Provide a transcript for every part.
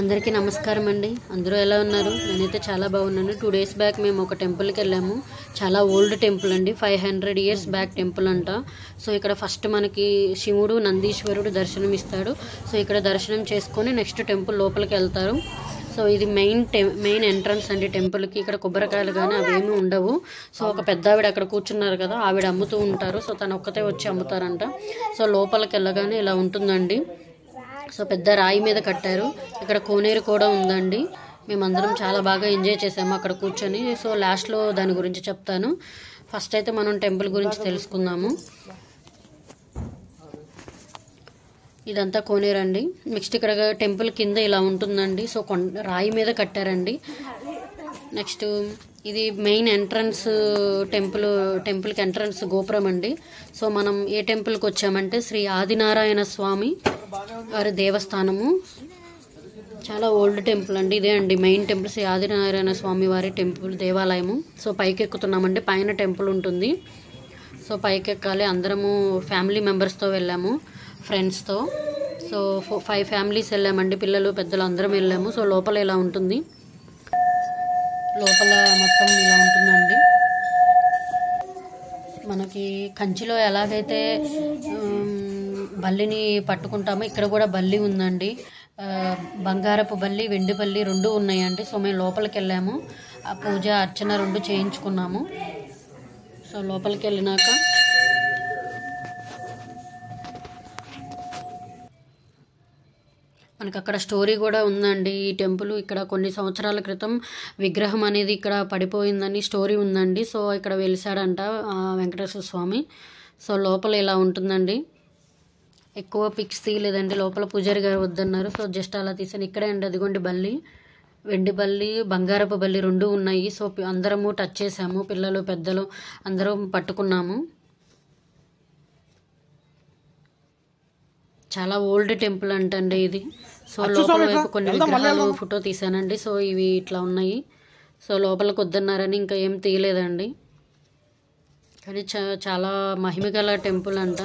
అందరికీ నమస్కారం అండి. అందరూ ఎలా ఉన్నారు? నేనైతే చాలా బాగున్నాను. 2 డేస్ బ్యాక్ మేము ఒక టెంపుల్కి వెళ్ళాము. చాలా ఓల్డ్ టెంపుల్ అండి. 500 ఇయర్స్ బ్యాక్ టెంపుల్ అంట. సో ఇక్కడ ఫస్ట్ మనకి శివుడు నందీశ్వరుడు దర్శనం ఇస్తాడు. సో ఇక్కడ దర్శనం చేసుకొని నెక్స్ట్ టెంపుల్ లోపలికి వెళ్తారు. సో ఇది మెయిన్ ఎంట్రన్స్ అండి టెంపుల్కి. ఇక్కడ కొబ్బరికాయలు కానీ అవేమీ ఉండవు. సో ఒక పెద్ద ఆవిడ అక్కడ కూర్చున్నారు కదా, ఆవిడ అమ్ముతూ ఉంటారు. సో తను ఒక్కతే వచ్చి అమ్ముతారంట. సో లోపలికి వెళ్ళగానే ఇలా ఉంటుందండి. సో పెద్ద రాయి మీద కట్టారు. ఇక్కడ కోనేరు కూడా ఉందండి. మేమందరం చాలా బాగా ఎంజాయ్ చేసాము అక్కడ కూర్చొని. సో లాస్ట్లో దాని గురించి చెప్తాను. ఫస్ట్ అయితే మనం టెంపుల్ గురించి తెలుసుకుందాము. ఇదంతా కోనేరు అండి. నెక్స్ట్ ఇక్కడ టెంపుల్ కింద ఇలా ఉంటుందండి. సో రాయి మీద కట్టారండి. నెక్స్ట్ ఇది మెయిన్ ఎంట్రన్స్ టెంపుల్కి ఎంట్రన్స్ గోపురం అండి. సో మనం ఏ టెంపుల్కి వచ్చామంటే శ్రీ ఆదినారాయణ స్వామి వారి దేవస్థానము. చాలా ఓల్డ్ టెంపుల్ అండి. ఇదే అండి మెయిన్ టెంపుల్, శ్రీ ఆదినారాయణ స్వామి వారి టెంపుల్ దేవాలయము. సో పైకి ఎక్కుతున్నామండి. పైన టెంపుల్ ఉంటుంది. సో పైకి ఎక్కాలి. అందరము ఫ్యామిలీ మెంబర్స్తో వెళ్ళాము, ఫ్రెండ్స్తో. సో 5 ఫ్యామిలీస్ వెళ్ళామండి. పిల్లలు పెద్దలు అందరం వెళ్ళాము. సో లోపల ఇలా ఉంటుంది. లోపల మొత్తం ఇలా ఉంటుందండి. మనకి కంచిలో ఎలాగైతే బల్లిని పట్టుకుంటామో ఇక్కడ కూడా బల్లి ఉందండి. బంగారపు బల్లి, వెండి బల్లి 2 ఉన్నాయండి. సో మేము లోపలికి వెళ్ళాము. ఆ పూజ అర్చన 2 చేయించుకున్నాము. సో లోపలికి వెళ్ళినాక మనకు అక్కడ స్టోరీ కూడా ఉందండి. ఈ టెంపుల్ ఇక్కడ కొన్ని సంవత్సరాల క్రితం విగ్రహం అనేది ఇక్కడ పడిపోయిందని స్టోరీ ఉందండి. సో ఇక్కడ వెలిసాడంట వెంకటేశ్వర స్వామి. సో లోపల ఇలా ఉంటుందండి. ఎక్కువ పిక్స్ తీయలేదండి. లోపల పూజారి గారు వద్దన్నారు. సో జస్ట్ అలా తీసాను. ఇక్కడే అండి అదిగోండి బల్లి, వెండి బల్లి, బంగారపు బల్లి 2 ఉన్నాయి. సో అందరము టచ్ చేసాము. పిల్లలు పెద్దలు అందరం పట్టుకున్నాము. చాలా ఓల్డ్ టెంపుల్ అంటండి ఇది. సో లోపల వైపు కొన్ని విగ్రహాలు ఫోటో తీసానండి. సో ఇవి ఇట్లా ఉన్నాయి. సో లోపలికి వద్దన్నారని ఇంకా ఏం తీయలేదండి. కానీ చాలా మహిమగల టెంపుల్ అంట.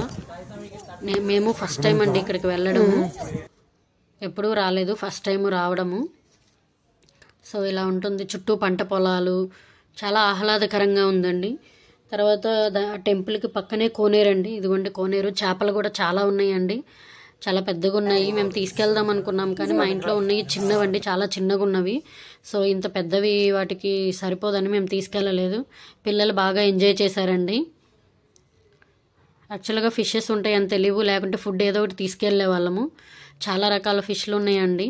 మేము ఫస్ట్ టైం అండి ఇక్కడికి వెళ్ళడము. ఎప్పుడూ రాలేదు, ఫస్ట్ టైం రావడము. సో ఇలా ఉంటుంది. చుట్టూ పంట పొలాలు, చాలా ఆహ్లాదకరంగా ఉందండి. తర్వాత టెంపుల్కి పక్కనే కోనేరండి. ఇదిగోండి కోనేరు. చేపలు కూడా చాలా ఉన్నాయండి. చాలా పెద్దగా ఉన్నాయి. మేము తీసుకెళ్దాం అనుకున్నాం కానీ మా ఇంట్లో ఉన్నాయి చిన్నవండి, చాలా చిన్నగా ఉన్నవి. సో ఇంత పెద్దవి వాటికి సరిపోదని మేము తీసుకెళ్ళలేదు. పిల్లలు బాగా ఎంజాయ్ చేశారండి. యాక్చువల్గా ఫిషెస్ ఉంటాయని తెలియవు, లేకుంటే ఫుడ్ ఏదో ఒకటి తీసుకెళ్లే వాళ్ళము. చాలా రకాల ఫిష్లు ఉన్నాయండి.